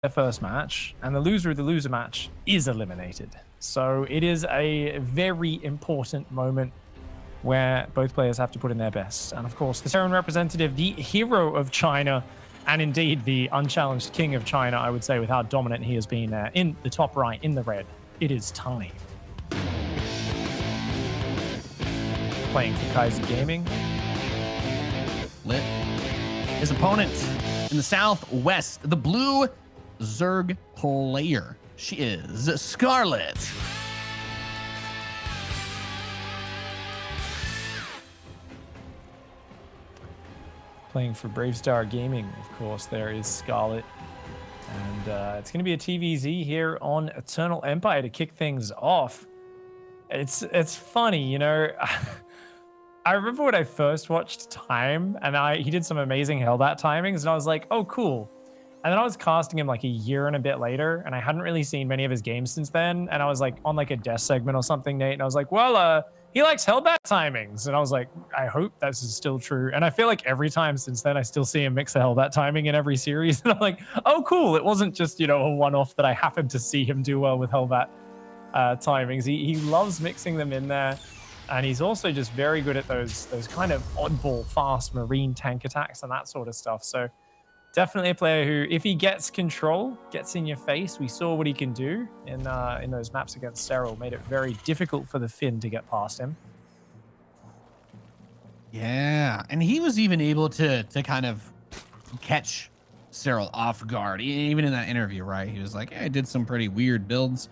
their first match, and the loser of the loser match is eliminated. So it is a very important moment where both players have to put in their best. And of course, the Terran representative, the hero of China, and indeed the unchallenged king of China, I would say, with how dominant he has been there in the top right, in the red. It is time. Playing for Kaiser Gaming. Lit. His opponent in the southwest, the blue Zerg player. She is Scarlett. Playing for Bravestar Gaming, of course, there is Scarlett. And it's going to be a TVZ here on Eternal Empire to kick things off. It's funny, you know. I remember when I first watched Time, and he did some amazing Hellbat timings, and I was like, oh, cool. And then I was casting him like a year and a bit later, and I hadn't really seen many of his games since then. And I was like on like a death segment or something, Nate, and I was like, well, he likes Hellbat timings. And I was like, I hope this is still true. And I feel like every time since then, I still see him mix a Hellbat timing in every series. And I'm like, oh, cool. It wasn't just, you know, a one-off that I happened to see him do well with Hellbat timings. He loves mixing them in there. And he's also just very good at those kind of oddball, fast marine tank attacks and that sort of stuff. So definitely a player who, if he gets control, gets in your face, we saw what he can do in those maps against Serral. Made it very difficult for the Finn to get past him. Yeah, and he was even able to kind of catch Serral off guard, even in that interview, right? He was like, yeah, I did some pretty weird builds,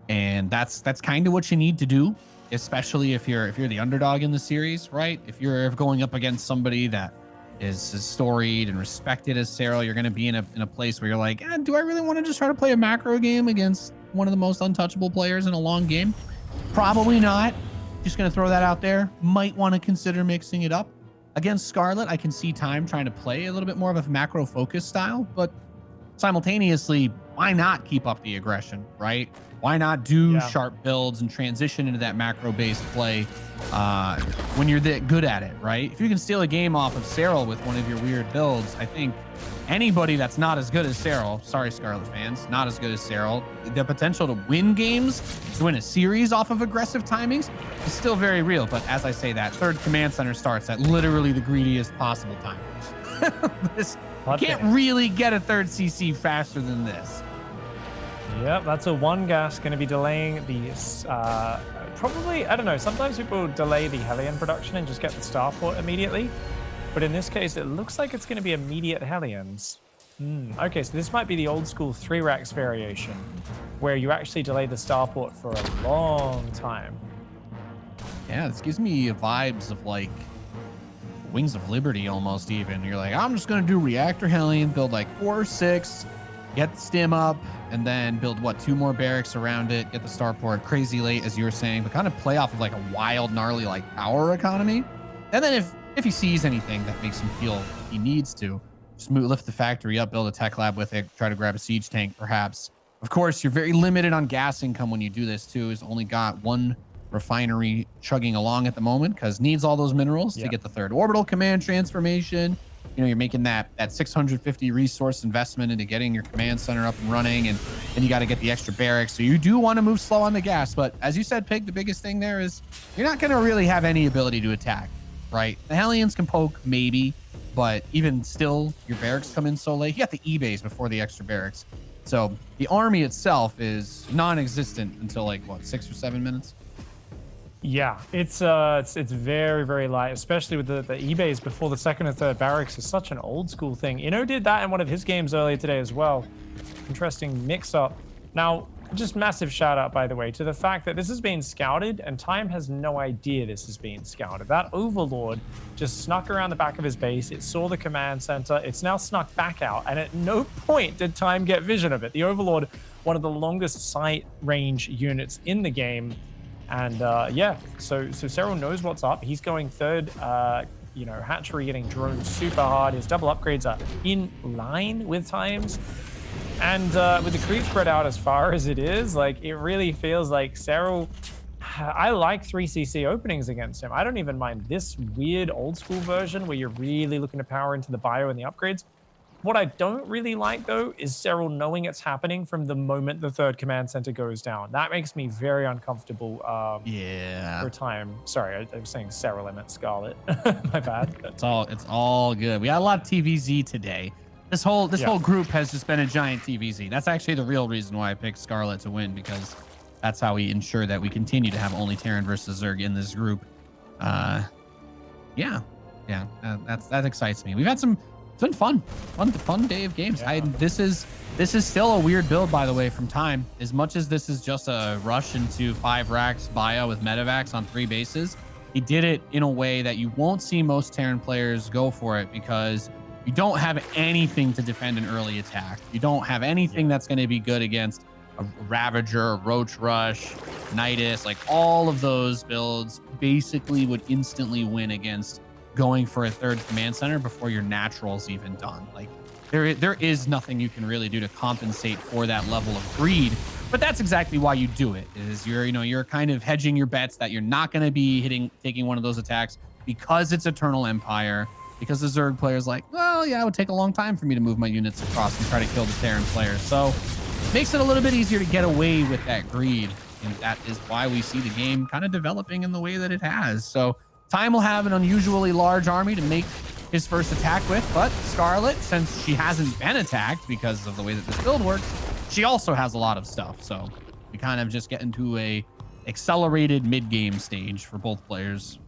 and that's kind of what you need to do, especially if you're the underdog in the series, right? If you're going up against somebody that is storied and respected as Serral, you're going to be in a place where you're like, do I really want to just try to play a macro game against one of the most untouchable players in a long game? Probably not. Just going to throw that out there. Might want to consider mixing it up. Against Scarlett, I can see Time trying to play a little bit more of a macro focus style, but simultaneously, why not keep up the aggression, right? Why not do sharp builds and transition into that macro-based play when you're that good at it, right? If you can steal a game off of Serral with one of your weird builds, I think anybody that's not as good as Serral, sorry, Scarlett fans, not as good as Serral, the potential to win games, to win a series off of aggressive timings is still very real. But as I say that, third command center starts at literally the greediest possible time. You can't really get a third CC faster than this. Yep, that's a one gas going to be delaying the, probably, I don't know, sometimes people delay the Hellion production and just get the starport immediately. But in this case, it looks like it's going to be immediate Hellions. Okay, so this might be the old school 3-racks variation, where you actually delay the starport for a long time. Yeah, this gives me vibes of like Wings of Liberty almost even. You're like, I'm just going to do Reactor Hellion, build like 4 or 6, get the stim up, and then build, what, 2 more barracks around it, get the starport crazy late, as you were saying, but kind of play off of like a wild, gnarly, like power economy. And then if he sees anything that makes him feel he needs to, just lift the factory up, build a tech lab with it, try to grab a siege tank, perhaps. Of course, you're very limited on gas income when you do this, too. He's only got 1 refinery chugging along at the moment because needs all those minerals to get the 3rd orbital command transformation. You know, you're making that 650 resource investment into getting your command center up and running, and then you got to get the extra barracks. So you do want to move slow on the gas, but as you said, Pig, the biggest thing there is you're not going to really have any ability to attack, right? The Hellions can poke, maybe, but even still, your barracks come in so late. You got the E-base before the extra barracks. So the army itself is non-existent until like, what, 6 or 7 minutes? Yeah, it's very, very light, especially with the E-base before the 2nd and 3rd barracks is such an old school thing. Inno did that in one of his games earlier today as well. Interesting mix-up. Now, just massive shout out, by the way, to the fact that this has been scouted and Time has no idea this is being scouted. That Overlord just snuck around the back of his base. It saw the command center. It's now snuck back out, and at no point did Time get vision of it. The Overlord, one of the longest sight range units in the game. And yeah, so Serral knows what's up. He's going 3rd, you know, hatchery getting droned super hard. His double upgrades are in line with Time's. And with the creep spread out as far as it is, like, it really feels like Serral, I like 3cc openings against him. I don't even mind this weird old school version where you're really looking to power into the bio and the upgrades. What I don't really like, though, is Serral knowing it's happening from the moment the third command center goes down. That makes me very uncomfortable Yeah. for time. Sorry, I was saying Serral, I meant Scarlett. My bad. It's all good. We got a lot of TVZ today. This whole group has just been a giant TVZ. That's actually the real reason why I picked Scarlett to win, because that's how we ensure that we continue to have only Terran versus Zerg in this group. That excites me. We've had it's been fun day of games. Yeah. This is still a weird build, by the way, from time. As much as this is just a rush into 5 racks bio with Medivacs on 3 bases, he did it in a way that you won't see most Terran players go for it, because you don't have anything to defend an early attack. You don't have anything that's going to be good against a Ravager, a Roach Rush, Nidus. Like, all of those builds basically would instantly win against going for a third command center before your natural's even done. Like, there is nothing you can really do to compensate for that level of greed. But that's exactly why you do it, is you're kind of hedging your bets that you're not going to be taking one of those attacks because it's Eternal Empire, because the Zerg player's like, well, yeah, it would take a long time for me to move my units across and try to kill the Terran players. So makes it a little bit easier to get away with that greed. And that is why we see the game kind of developing in the way that it has. So Time will have an unusually large army to make his first attack with, but Scarlett, since she hasn't been attacked because of the way that this build works, she also has a lot of stuff. So we kind of just get into a accelerated mid-game stage for both players.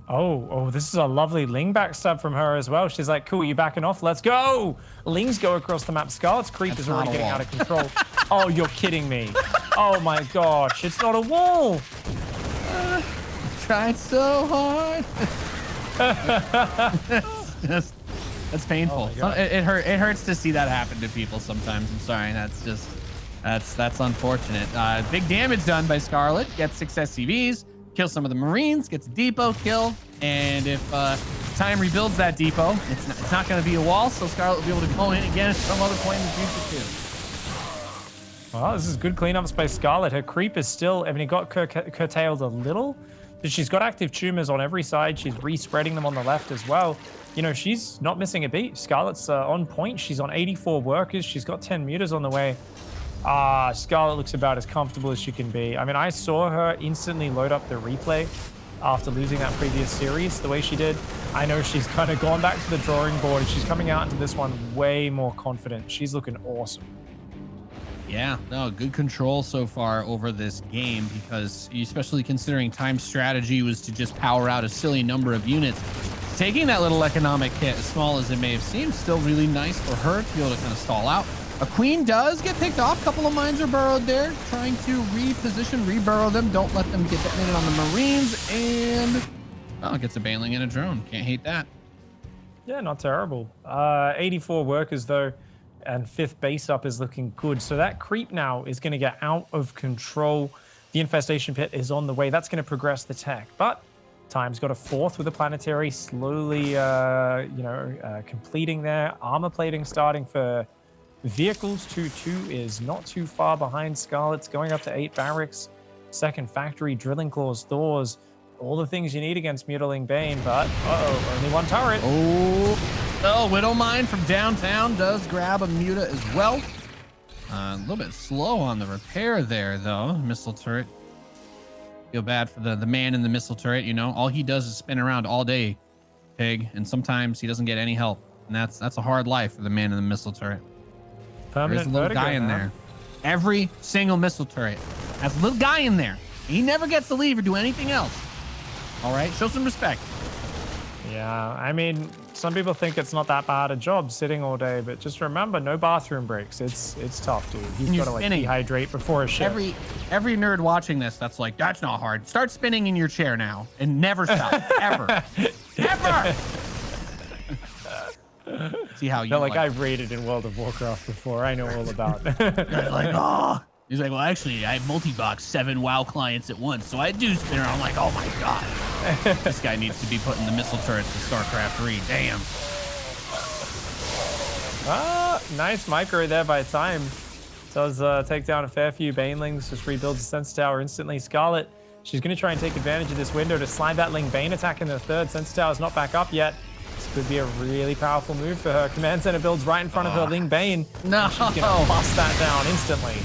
Oh, this is a lovely Ling backstab from her as well. She's like, cool, you backing off? Let's go. Lings go across the map. Scarlett's creep is already getting out of control. Oh, you're kidding me. Oh my gosh, it's not a wall. Tried so hard. that's painful. Oh It hurts to see that happen to people sometimes. I'm sorry. That's unfortunate. Big damage done by Scarlett. Gets 6 SCVs. Kills some of the Marines. Gets a depot kill. And if Time rebuilds that depot, it's not going to be a wall. So Scarlett will be able to go in again at some other point in the future too. Well, this is good cleanups by Scarlett. Her creep is still, I mean, it got curtailed a little, but she's got active tumors on every side. She's respreading them on the left as well. You know, she's not missing a beat. Scarlett's on point. She's on 84 workers. She's got 10 mutas on the way. Scarlett looks about as comfortable as she can be. I mean, I saw her instantly load up the replay after losing that previous series the way she did. I know she's kind of gone back to the drawing board, and she's coming out into this one way more confident. She's looking awesome. Yeah, no, good control so far over this game, because especially considering Time's strategy was to just power out a silly number of units. Taking that little economic hit, as small as it may have seemed, still really nice for her to be able to kind of stall out. A queen does get picked off. A couple of mines are burrowed there, trying to reposition, reburrow them. Don't let them get detonated on the Marines, and gets a Baneling and a drone. Can't hate that. Yeah, not terrible. 84 workers though. And 5th base up is looking good. So that creep now is going to get out of control. The infestation pit is on the way. That's going to progress the tech. But Time's got a 4th with a planetary, slowly, completing there. Armor plating starting for vehicles. 2-2 is not too far behind Scarlett's, going up to 8 barracks. 2nd factory, drilling claws, Thors. All the things you need against Mutiling Bane, but only 1 turret. Oh, Widow Mine from downtown does grab a Muta as well. A little bit slow on the repair there, though. Missile turret. Feel bad for the man in the missile turret, you know. All he does is spin around all day, Pig, and sometimes he doesn't get any help. And that's a hard life for the man in the missile turret. Permanent There's a little guy in there. Every single missile turret has a little guy in there. He never gets to leave or do anything else. All right, show some respect. Yeah, I mean, some people think it's not that bad a job sitting all day, but just remember, no bathroom breaks. It's tough, dude. He's got to like dehydrate before a shift. Every nerd watching this, that's like, that's not hard. Start spinning in your chair now and never stop, ever, ever. See how you like I've raided in World of Warcraft before. I know all about. Like, oh. He's like, well, actually, I multi-box 7 WoW clients at once, so I do spin around. I'm like, oh my god, this guy needs to be putting the missile turrets to StarCraft 3. Damn. Nice micro there by Time. Does take down a fair few Banelings. Just rebuilds the Sense Tower instantly. Scarlett, she's going to try and take advantage of this window to slide that Ling Bane attack in the 3rd. Sense Tower's not back up yet. This could be a really powerful move for her. Command center builds right in front of her Ling Bane. No. She's gonna bust that down instantly.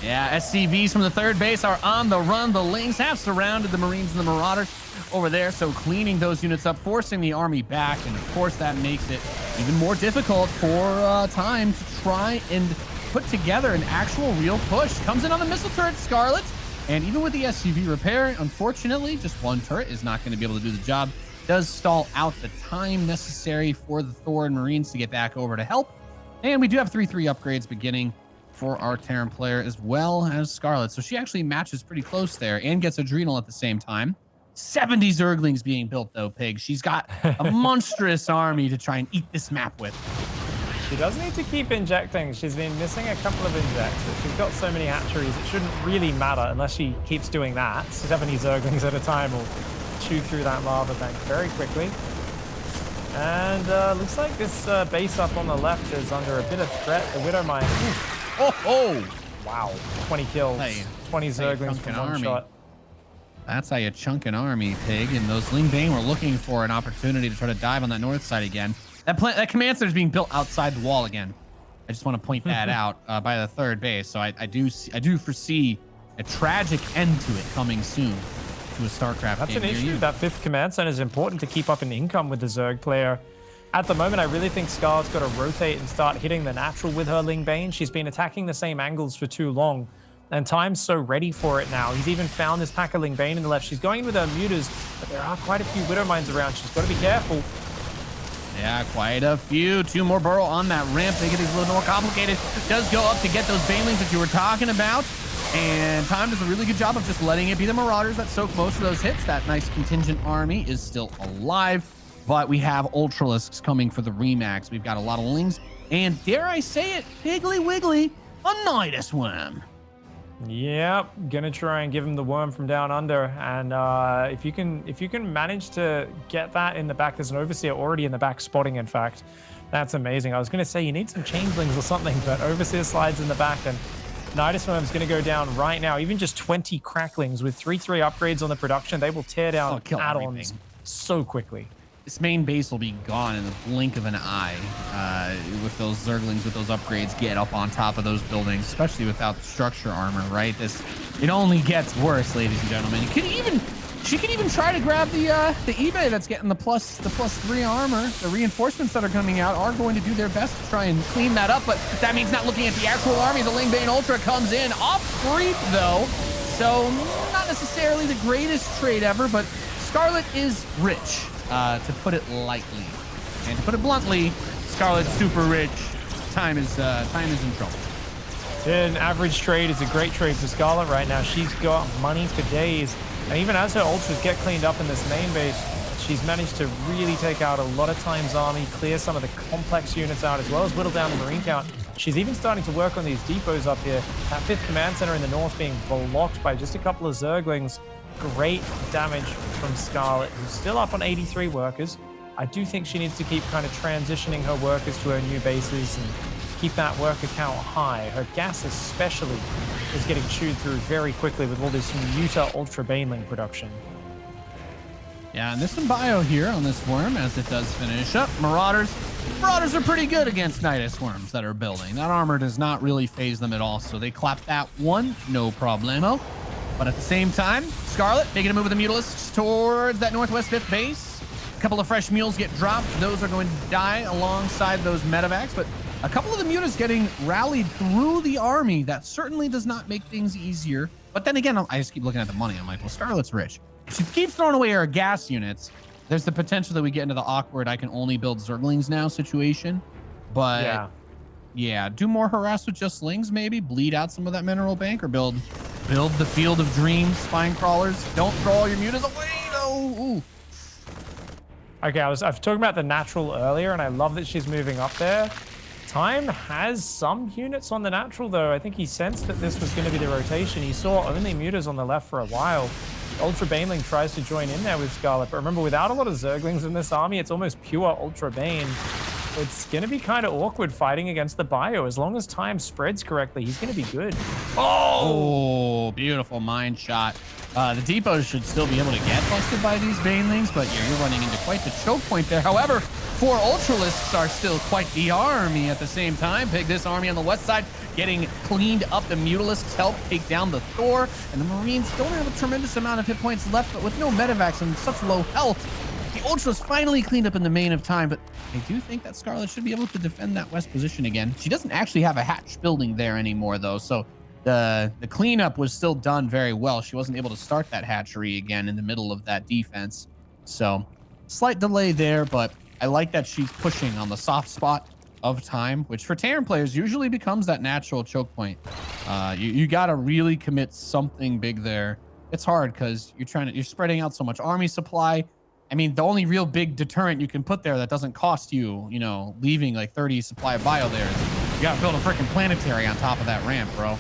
Yeah, SCVs from the third base are on the run. The Lings have surrounded the Marines and the Marauders over there, so cleaning those units up, forcing the army back, and of course that makes it even more difficult for Time to try and put together an actual real push. Comes in on the missile turret, Scarlett, and even with the SCV repair, unfortunately, just one turret is not going to be able to do the job. Does stall out the time necessary for the Thor and Marines to get back over to help, and we do have 3/3 upgrades beginning for our Terran player as well as Scarlett. So she actually matches pretty close there and gets Adrenal at the same time. 70 Zerglings being built though, Pig. She's got a monstrous army to try and eat this map with. She does need to keep injecting. She's been missing a couple of injects, but she's got so many hatcheries, it shouldn't really matter unless she keeps doing that. 70 Zerglings at a time will chew through that lava bank very quickly. And looks like this base up on the left is under a bit of threat. The Widow Mine. Oh! Wow, 20 kills, Hey, 20 Zerglings from one shot. That's how you chunk an army, Pig. And those Ling Bane were looking for an opportunity to try to dive on that north side again. That command center is being built outside the wall again. I just want to point that out by the third base. So I do foresee a tragic end to it coming soon to a StarCraft That's game an issue. That 5th command center is important to keep up an income with the Zerg player. At the moment, I really think Scarlett's got to rotate and start hitting the natural with her Ling Bane. She's been attacking the same angles for too long, and Time's so ready for it now. He's even found this pack of Ling Bane in the left. She's going with her mutas, but there are quite a few Widow Mines around. She's got to be careful. Yeah, quite a few. 2 more burrow on that ramp. They get these a little more complicated. Does go up to get those Banelings that you were talking about. And Time does a really good job of just letting it be the Marauders that soak most of those hits. That nice contingent army is still alive. But we have Ultralisks coming for the Remax. We've got a lot of Lings. And dare I say it, Piggly Wiggly, a Nidus Worm. Yep, gonna try and give him the worm from down under. And if you can manage to get that in the back, there's an Overseer already in the back spotting, in fact. That's amazing. I was gonna say you need some Changelings or something, but Overseer slides in the back, and Nidus Worm's gonna go down right now. Even just 20 Cracklings with 3/3 upgrades on the production, they will tear down add-ons so quickly. This main base will be gone in the blink of an eye with those Zerglings, with those upgrades, get up on top of those buildings, especially without the structure armor, right? It only gets worse, ladies and gentlemen. She could even try to grab the eBay that's getting the plus 3 armor. The reinforcements that are coming out are going to do their best to try and clean that up, but that means not looking at the actual army. The Ling Bane Ultra comes in off creep though, so not necessarily the greatest trade ever, but Scarlett is rich. To put it lightly, and to put it bluntly, Scarlett's super rich. Time is in trouble. An average trade is a great trade for Scarlett right now. She's got money for days, and even as her ultras get cleaned up in this main base, she's managed to really take out a lot of Time's army, clear some of the complex units out, as well as whittle down the Marine count. She's even starting to work on these depots up here. That 5th command center in the north being blocked by just a couple of Zerglings. Great damage from Scarlett, who's still up on 83 workers. I do think she needs to keep kind of transitioning her workers to her new bases and keep that worker count high. Her gas especially is getting chewed through very quickly with all this Muta Ultra Baneling production. Yeah, and there's some bio here on this worm as it does finish up. Marauders are pretty good against Nidus Worms that are building. That armor does not really phase them at all, so they clap that one, no problemo. But at the same time, Scarlett making a move with the Mutalisks towards that northwest 5th base. A couple of fresh mules get dropped. Those are going to die alongside those medevacs, but a couple of the mutas getting rallied through the army. That certainly does not make things easier. But then again, I just keep looking at the money. I'm like, well, Scarlett's rich. If she keeps throwing away her gas units, there's the potential that we get into the awkward I can only build Zerglings now situation. But yeah, do more harass with just Lings, maybe bleed out some of that mineral bank, or build the Field of Dreams spine crawlers. Don't throw all your mutas away. No. Ooh. Okay, I was talking about the natural earlier, and I love that she's moving up there. Time has some units on the natural, though. I think he sensed that this was going to be the rotation. He saw only mutas on the left for a while. Ultra Baneling tries to join in there with Scarlett, but remember, without a lot of Zerglings in this army, it's almost pure Ultra Bane. It's going to be kind of awkward fighting against the bio. As long as Time spreads correctly, he's going to be good. Oh, beautiful mine shot. The depots should still be able to get busted by these banelings, but yeah, you're running into quite the choke point there. However, 4 Ultralisks are still quite the army at the same time. This army on the west side getting cleaned up. The Mutalisks help take down the Thor, and the Marines don't have a tremendous amount of hit points left, but with no medevacs and such low health, the Ultras finally cleaned up in the main of time. But I do think that Scarlett should be able to defend that west position again. She doesn't actually have a hatch building there anymore, though, so the cleanup was still done very well. She wasn't able to start that hatchery again in the middle of that defense. So slight delay there, but I like that she's pushing on the soft spot of time, which for Terran players usually becomes that natural choke point. You got to really commit something big there. It's hard because you're spreading out so much army supply. I mean, the only real big deterrent you can put there that doesn't cost you, leaving like 30 supply of bio there is you got to build a freaking planetary on top of that ramp, bro.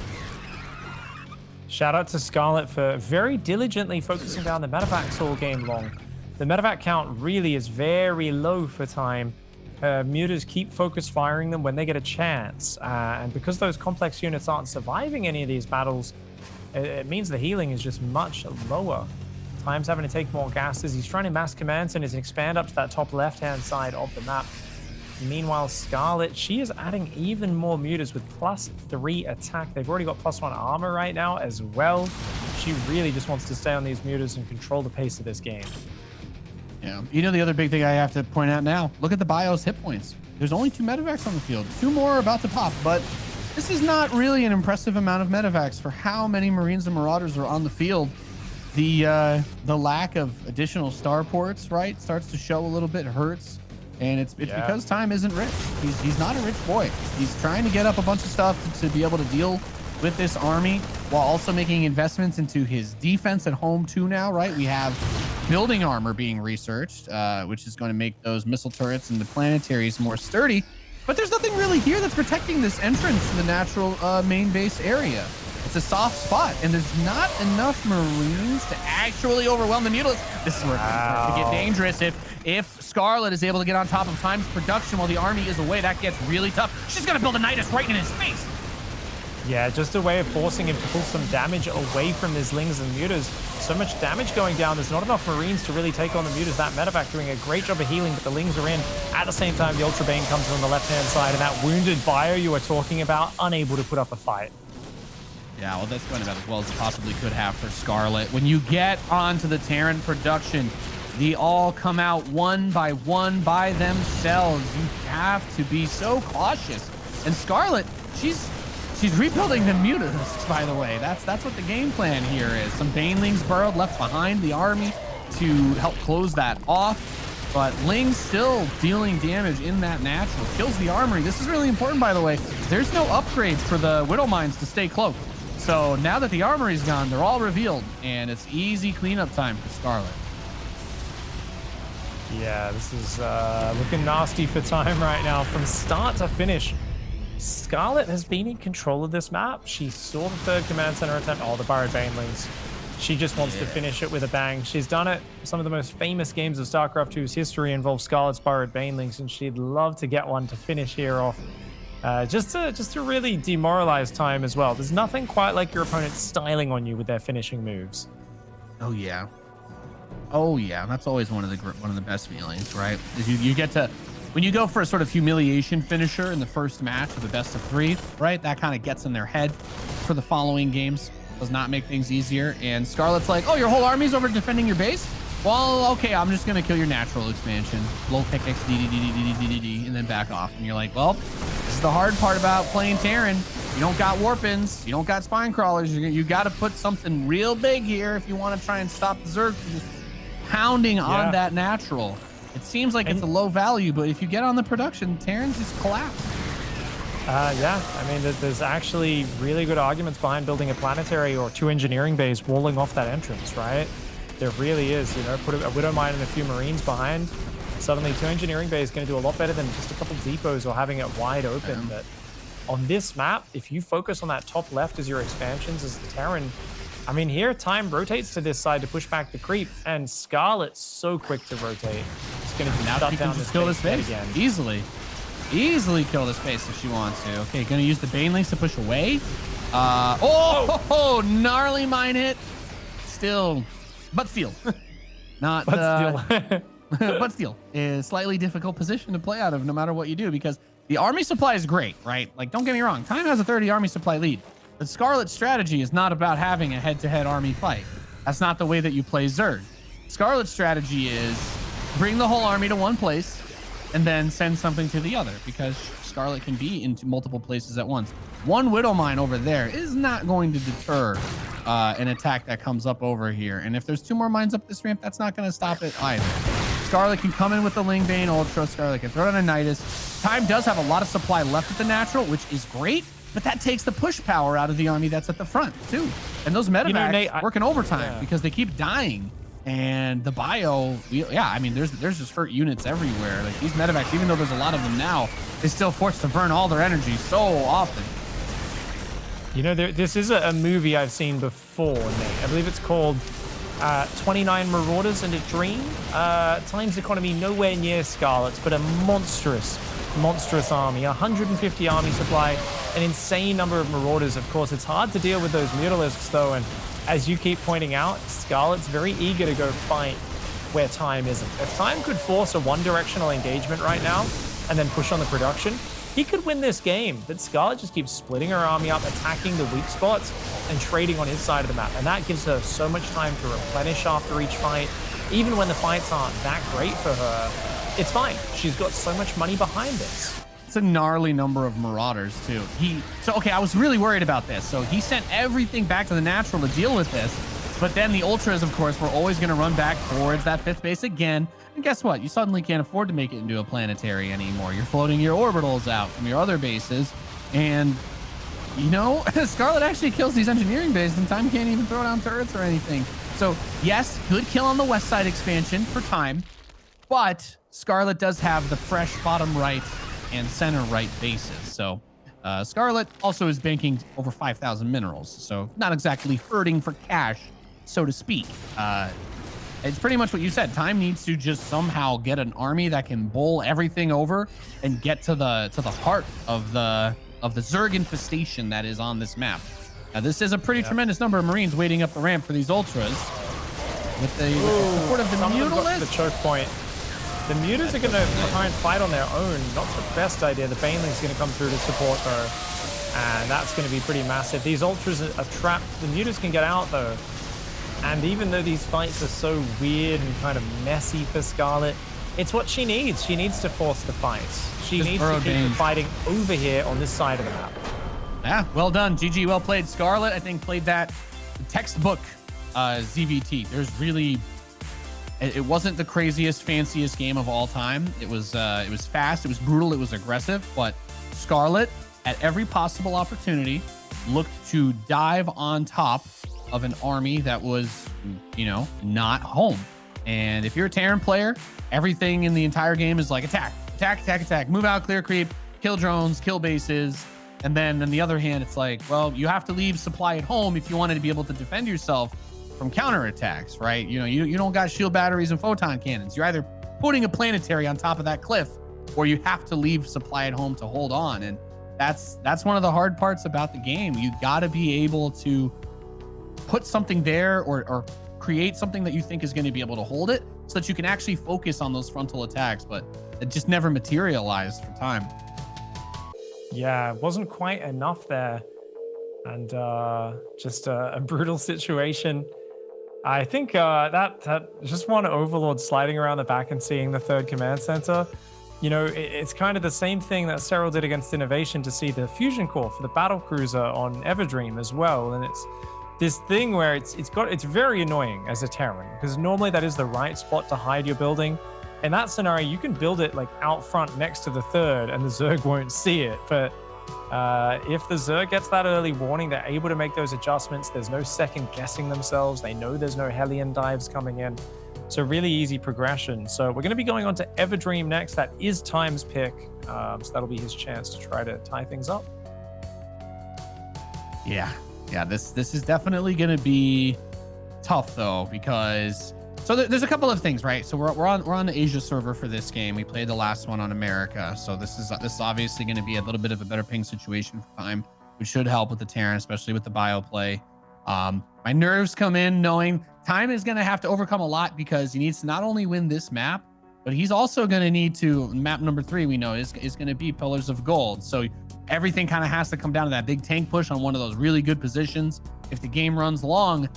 Shout out to Scarlett for very diligently focusing down the medevacs all game long. The medevac count really is very low for time. Mutas keep focus firing them when they get a chance. And because those complex units aren't surviving any of these battles, it means the healing is just much lower. Time's having to take more gases. He's trying to mass commands and is expand up to that top left-hand side of the map. Meanwhile, Scarlett, she is adding even more mutas with +3 attack. They've already got +1 armor right now as well. She really just wants to stay on these mutas and control the pace of this game. Yeah. The other big thing I have to point out now, look at the BIOS hit points. There's only 2 medevacs on the field. 2 more are about to pop, but this is not really an impressive amount of medevacs for how many Marines and Marauders are on the field. The lack of additional starports, right, starts to show a little bit, hurts. And it's because time isn't rich. He's not a rich boy. He's trying to get up a bunch of stuff to be able to deal with this army while also making investments into his defense at home too now, right? We have building armor being researched, which is going to make those missile turrets and the planetaries more sturdy. But there's nothing really here that's protecting this entrance to the natural main base area. It's a soft spot, and there's not enough Marines to actually overwhelm the Mutalisks. This is where it starts to get dangerous. If Scarlett is able to get on top of Time's production while the army is away, that gets really tough. She's going to build a Nidus right in his face. Yeah, just a way of forcing him to pull some damage away from his Lings and Mutas. So much damage going down. There's not enough Marines to really take on the Mutas. That medevac doing a great job of healing, but the Lings are in. At the same time, the Ultra Bane comes from the left-hand side, and that wounded bio you were talking about, unable to put up a fight. Yeah, well, that's going about as well as it possibly could have for Scarlett. When you get onto the Terran production, they all come out one by themselves. You have to be so cautious. And Scarlett, she's rebuilding the Mutalisks, by the way. That's what the game plan here is. Some Banelings burrowed left behind the army to help close that off. But Ling's still dealing damage in that natural. Kills the armory. This is really important, by the way. There's no upgrades for the Widow Mines to stay cloaked. So now that the armory's gone, they're all revealed, and it's easy cleanup time for Scarlett. Yeah, this is looking nasty for time right now. From start to finish, Scarlett has been in control of this map. She saw the third command center attempt. Oh, the Burrowed Banelings. She just wants to finish it with a bang. She's done it. Some of the most famous games of StarCraft 2's history involve Scarlett's Burrowed Banelings, and she'd love to get one to finish here off. Just to really demoralize time as well. There's nothing quite like your opponent styling on you with their finishing moves. Oh yeah, that's always one of the best feelings, right? Is you get to, when you go for a sort of humiliation finisher in the first match of the best of 3, right? That kind of gets in their head for the following games. Does not make things easier. And Scarlett's like, oh, your whole army's over defending your base? Well, okay, I'm just gonna kill your natural expansion. Blow pickaxe, and then back off. And you're like, well, this is the hard part about playing Terran. You don't got warpins, you don't got spine crawlers. You got to put something real big here if you want to try and stop the Zerg from just pounding on that natural. It seems like it's a low value, but if you get on the production, Terrans just collapse. Yeah, I mean, there's actually really good arguments behind building a planetary or 2 engineering bays walling off that entrance, right? There really is, put a Widow Mine and a few Marines behind. Suddenly 2 engineering bays is going to do a lot better than just a couple depots or having it wide open. But on this map, if you focus on that top left as your expansions as the Terran, I mean, here time rotates to this side to push back the creep, and Scarlett's so quick to rotate. It's going to shut down this base again. Easily kill this base if she wants to. Okay, going to use the Banelings to push away. Gnarly mine hit. still, not But still. but still is slightly difficult position to play out of no matter what you do, because the army supply is great, right? Like, don't get me wrong, Time has a 30 army supply lead. The Scarlett's strategy is not about having a head-to-head army fight. That's not the way that you play Zerg. Scarlett's strategy is bring the whole army to one place and then send something to the other, because Scarlett can be into multiple places at once. One Widow Mine over there is not going to deter an attack that comes up over here. And if there's 2 more mines up this ramp, that's not going to stop it either. Scarlett can come in with the Lingbane Ultra. Scarlett can throw down a Nidus. Time does have a lot of supply left at the natural, which is great, but that takes the push power out of the army that's at the front too. And those medevacs Nate, working overtime because they keep dying. And the bio, yeah, I mean, there's just hurt units everywhere. Like, these medevacs, even though there's a lot of them now, they're still forced to burn all their energy so often. You know, this is a movie I've seen before, Nate. I believe it's called 29 Marauders and a Dream. Time's economy nowhere near Scarlett's, but a monstrous army, 150 army supply, an insane number of Marauders. Of course, it's hard to deal with those Mutalisks, though, and as you keep pointing out, Scarlett's very eager to go fight where Time isn't. If Time could force a one-directional engagement right now and then push on the production, he could win this game, but Scarlett just keeps splitting her army up, attacking the weak spots, and trading on his side of the map. And that gives her so much time to replenish after each fight. Even when the fights aren't that great for her, it's fine. She's got so much money behind this. It's a gnarly number of Marauders, too. Okay, I was really worried about this. So he sent everything back to the natural to deal with this. But then the Ultras, of course, were always going to run back towards that 5th base again. And guess what? You suddenly can't afford to make it into a planetary anymore. You're floating your orbitals out from your other bases. And, you know, Scarlett actually kills these engineering bases, and Time can't even throw down turrets or anything. So, yes, good kill on the west side expansion for Time. But Scarlett does have the fresh bottom right and center right bases. So Scarlett also is banking over 5,000 minerals. So not exactly hurting for cash, so to speak. It's pretty much what you said. Time needs to just somehow get an army that can bowl everything over and get to the heart of the Zerg infestation that is on this map. Now, this is a pretty tremendous number of Marines waiting up the ramp for these Ultras. With the support of the Mutalist. The choke point. The Mutas are going to try and fight on their own. Not the best idea. The Baneling's going to come through to support, though. And that's going to be pretty massive. These Ultras are trapped. The Mutas can get out, though. And even though these fights are so weird and kind of messy for Scarlett, it's what she needs. She needs to force the fights. She needs to keep fighting over here on this side of the map. Yeah, well done. GG, well played. Scarlett, I think, played that textbook ZVT. There's really... It wasn't the craziest, fanciest game of all time. It was fast, it was brutal, it was aggressive, but Scarlett, at every possible opportunity, looked to dive on top of an army that was, you know, not home. And if you're a Terran player, everything in the entire game is like attack, attack, attack, attack, move out, clear creep, kill drones, kill bases. And then on the other hand, it's like, well, you have to leave supply at home if you wanted to be able to defend yourself from counterattacks, right? You know, you don't got shield batteries and photon cannons. You're either putting a planetary on top of that cliff, or you have to leave supply at home to hold on. And that's one of the hard parts about the game. You got to be able to put something there or create something that you think is going to be able to hold it, so that you can actually focus on those frontal attacks. But it just never materialized for Time. Yeah, it wasn't quite enough there. And just a brutal situation. I think that just one Overlord sliding around the back and seeing the 3rd command center, you know, it's kind of the same thing that Serral did against Innovation to see the fusion core for the battle cruiser on Everdream as well. And it's this thing where it's very annoying as a Terran, because normally that is the right spot to hide your building. In that scenario, you can build it like out front next to the 3rd and the Zerg won't see it. But if the Zerg gets that early warning, they're able to make those adjustments. There's no second guessing themselves. They know there's no Hellion dives coming in. So really easy progression. So we're going to be going on to Everdream next. That is Time's pick. So that'll be his chance to try to tie things up. Yeah, this is definitely going to be tough, though, because... So there's a couple of things, right? So we're on the Asia server for this game. We played the last one on America, so this is obviously going to be a little bit of a better ping situation for Time, which should help with the Terran, especially with the bio play. My nerves come in knowing Time is going to have to overcome a lot because he needs to not only win this map, but he's also going to need to, map number 3 we know is going to be Pillars of Gold. So everything kind of has to come down to that big tank push on one of those really good positions. If the game runs long,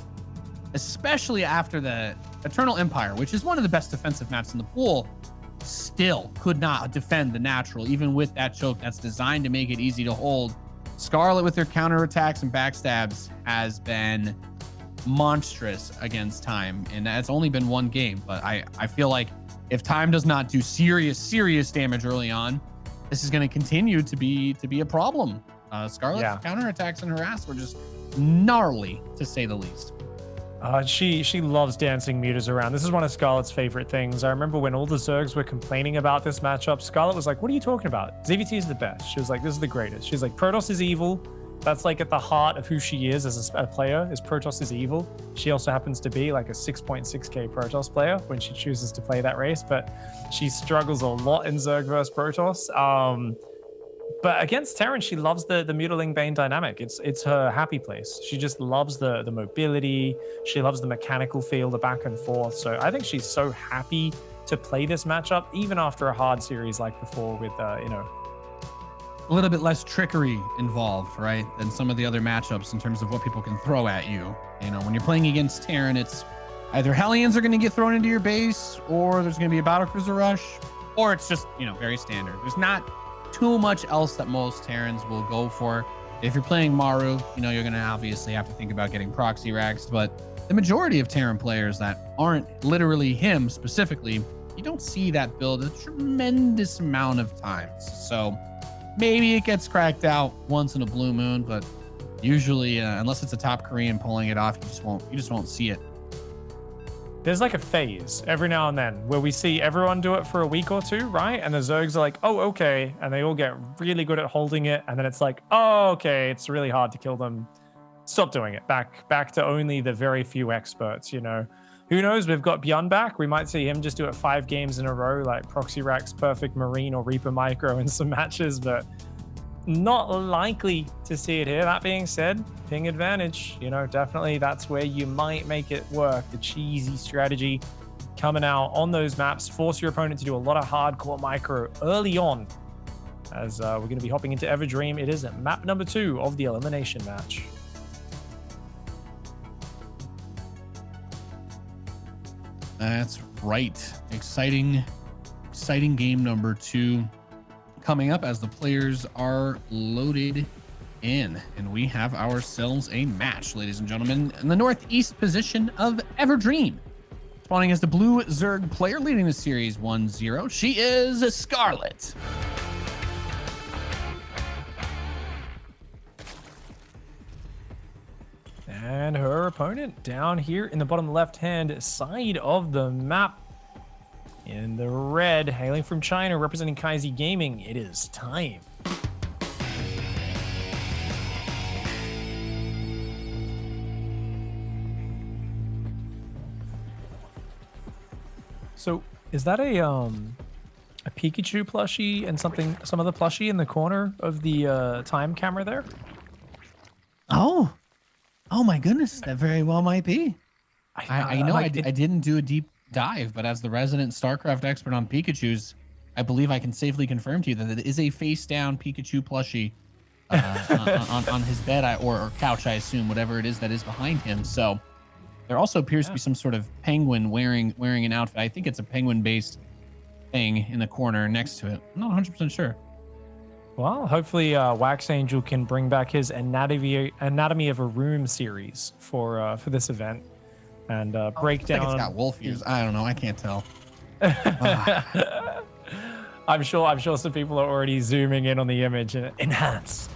especially after the Eternal Empire, which is one of the best defensive maps in the pool, still could not defend the natural, even with that choke that's designed to make it easy to hold. Scarlett with her counterattacks and backstabs has been monstrous against Time, and that's only been one game, but I feel like if Time does not do serious damage early on, this is going to continue to be a problem. Scarlett's counterattacks and harass were just gnarly, to say the least. She loves dancing meters around. This is one of Scarlett's favorite things. I remember when all the Zergs were complaining about this matchup, Scarlett was like, what are you talking about? ZVT is the best. She was like, this is the greatest. She's like, Protoss is evil. That's like at the heart of who she is as a player, is Protoss is evil. She also happens to be like a 6.6k Protoss player when she chooses to play that race, but she struggles a lot in Zerg versus Protoss. But against Terran, she loves the Mutiling Bane dynamic. It's her happy place. She just loves the mobility. She loves the mechanical feel, the back and forth. So I think she's so happy to play this matchup, even after a hard series like before with, a little bit less trickery involved, right, than some of the other matchups in terms of what people can throw at you. You know, when you're playing against Terran, it's either Hellions are going to get thrown into your base, or there's going to be a battlecruiser rush, or it's just, very standard. There's not too much else that most Terrans will go for. If you're playing Maru, you're going to obviously have to think about getting proxy racks, but the majority of Terran players that aren't literally him specifically, you don't see that build a tremendous amount of times. So maybe it gets cracked out once in a blue moon, but usually, unless it's a top Korean pulling it off, you just won't see it. There's like a phase every now and then where we see everyone do it for a week or two, right? And the Zergs are like, oh, okay. And they all get really good at holding it. And then it's like, oh, okay, it's really hard to kill them. Stop doing it. Back to only the very few experts, Who knows? We've got Beyond back. We might see him just do it 5 games in a row, like Proxy Racks, Perfect Marine, or Reaper Micro in some matches, but not likely to see it here. That being said, ping advantage, definitely that's where you might make it work. The cheesy strategy coming out on those maps, force your opponent to do a lot of hardcore micro early on. As we're going to be hopping into Everdream, it is map number 2 of the elimination match. That's right. Exciting game number 2 coming up as the players are loaded in, and we have ourselves a match, ladies and gentlemen, in the northeast position of Everdream. Spawning as the blue Zerg player, leading the series 1-0. She is Scarlett. And her opponent down here in the bottom left-hand side of the map. In the red, hailing from China, representing Kaizi Gaming, it is Time. So, is that a Pikachu plushie and some other plushie in the corner of the Time camera there? Oh my goodness, that very well might be. I didn't do a deep dive, but as the resident StarCraft expert on Pikachus, I believe I can safely confirm to you that it is a face down Pikachu plushie on his bed or couch, I assume, whatever it is that is behind him. So there also appears to be some sort of penguin wearing an outfit. I think it's a penguin based thing in the corner next to it. I'm not 100% sure. Well, hopefully Wax Angel can bring back his Anatomy of a Room series for this event and break down. I think it's got wolf ears. I don't know. I can't tell. I'm sure some people are already zooming in on the image and enhance.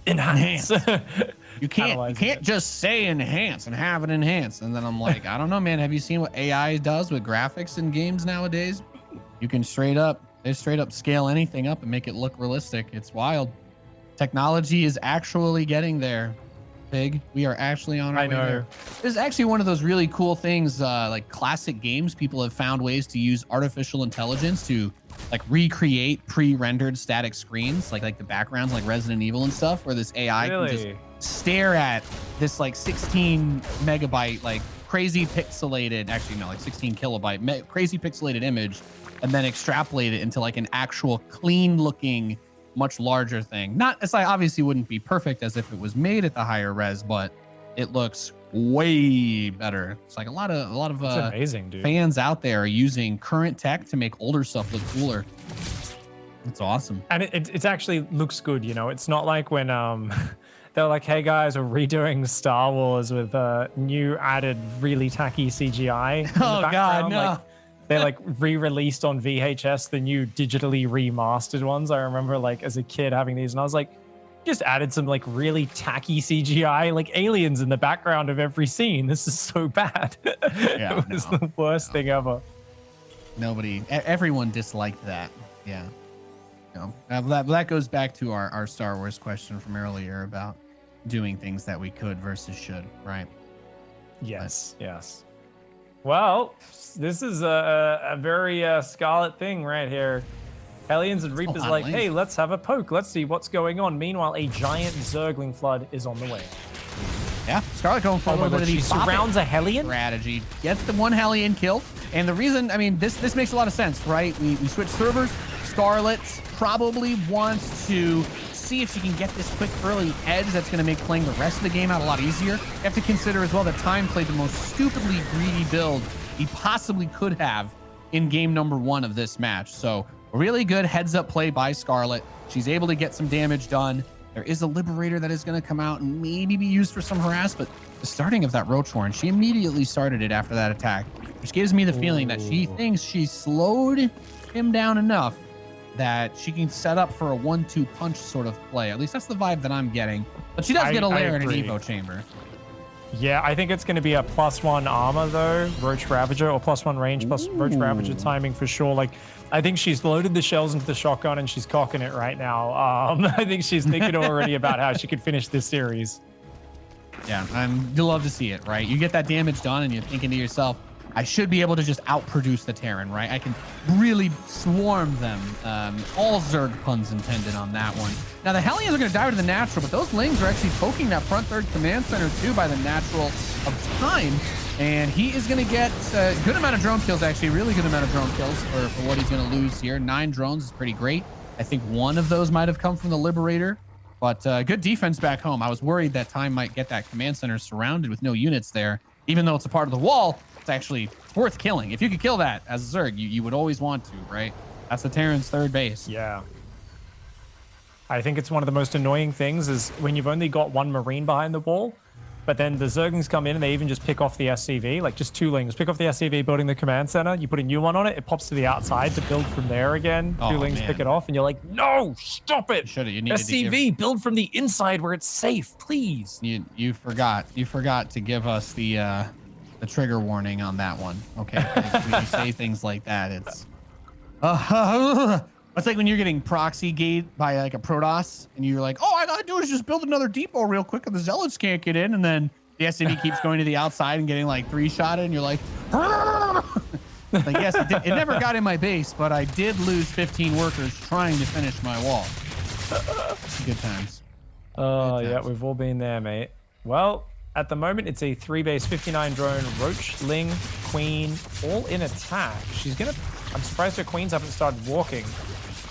You can't just say enhance and have it enhance. And then I'm like, I don't know, man. Have you seen what AI does with graphics in games nowadays? You can straight up scale anything up and make it look realistic. It's wild. Technology is actually getting there. Big. We are actually on our way there. This is actually one of those really cool things, like classic games. People have found ways to use artificial intelligence to like recreate pre-rendered static screens, like the backgrounds, like Resident Evil and stuff, where this AI can just stare at this like 16 megabyte, like crazy pixelated, actually no, like 16 kilobyte, crazy pixelated image, and then extrapolate it into like an actual clean looking, much larger thing. Not, it's like obviously wouldn't be perfect as if it was made at the higher res, but it looks way better. It's like a lot of amazing, dude. Fans out there are using current tech to make older stuff look cooler. It's awesome. And it actually looks good, you know. It's not like when they're like, hey guys, we're redoing Star Wars with new added really tacky CGI. Oh god, no. Like, they like re-released on VHS the new digitally remastered ones. I remember like as a kid having these, and I was like, just added some like really tacky CGI, like aliens in the background of every scene. This is so bad. Yeah, it was the worst thing ever. Everyone disliked that. Yeah. No, that goes back to our Star Wars question from earlier about doing things that we could versus should, right? Yes, yes. Well, this is a very Scarlett thing right here. Hellions and Reapers like, hey, let's have a poke. Let's see what's going on. Meanwhile, a giant Zergling flood is on the way. Yeah, Scarlett going for a little bit of the surrounds a Hellion strategy. Gets the one Hellion kill. And the reason, I mean, this makes a lot of sense, right? We switched servers. Scarlett probably wants to see if she can get this quick early edge that's going to make playing the rest of the game out a lot easier. You have to consider as well that Time played the most stupidly greedy build he possibly could have in game number 1 of this match. So really good heads up play by Scarlett. She's able to get some damage done. There is a Liberator that is going to come out and maybe be used for some harass, but the starting of that Roach Horn, she immediately started it after that attack, which gives me the feeling that she thinks she slowed him down enough that she can set up for a 1-2 punch sort of play. At least that's the vibe that I'm getting. But she does get a lair in an Evo chamber. Yeah, I think it's going to be a +1 armor though, Roach Ravager, or +1 range plus Roach Ravager timing for sure. Like, I think she's loaded the shells into the shotgun and she's cocking it right now. I think she's thinking already about how she could finish this series. Yeah, you love to see it, right? You get that damage done and you're thinking to yourself, I should be able to just outproduce the Terran, right? I can really swarm them. All Zerg puns intended on that one. Now, the Hellions are going to dive to the natural, but those Lings are actually poking that front third command center too by the natural of Time. And he is going to get a good amount of drone kills, actually, a really good amount of drone kills for what he's going to lose here. 9 drones is pretty great. I think one of those might have come from the Liberator, but good defense back home. I was worried that Time might get that command center surrounded with no units there, even though it's a part of the wall. It's actually worth killing. If you could kill that as a Zerg, you would always want to, right? That's the Terran's third base. Yeah. I think it's one of the most annoying things is when you've only got one Marine behind the wall, but then the Zerglings come in and they even just pick off the SCV, like just 2 Lings, pick off the SCV building the command center, you put a new one on it, it pops to the outside to build from there again. 2 Lings pick it off and you're like, no, stop it. You needed SCV, build from the inside where it's safe, please. You forgot to give us the trigger warning on that one. Okay, when you say things like that, it's it's like when you're getting proxy gate by like a Protoss and you're like, all I gotta do is just build another depot real quick and the Zealots can't get in, and then the SCV keeps going to the outside and getting like 3-shotted and you're like, like, yes, it never got in my base, but I did lose 15 workers trying to finish my wall. Good times. Oh yeah, we've all been there, mate. Well, at the moment, it's a 3-base 59 drone, Roach, Ling, Queen, all in attack. I'm surprised her Queens haven't started walking.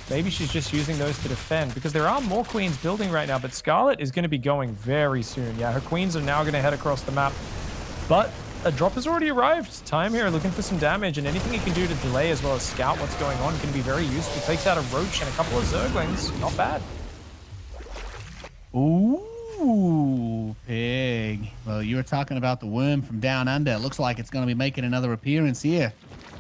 Maybe she's just using those to defend because there are more Queens building right now, but Scarlett is going to be going very soon. Yeah, her Queens are now going to head across the map, but a drop has already arrived. Time here looking for some damage, and anything he can do to delay as well as scout what's going on can be very useful. Takes out a Roach and a couple of Zerglings. Not bad. Ooh, pig. Well, you were talking about the worm from down under. It looks like it's going to be making another appearance here.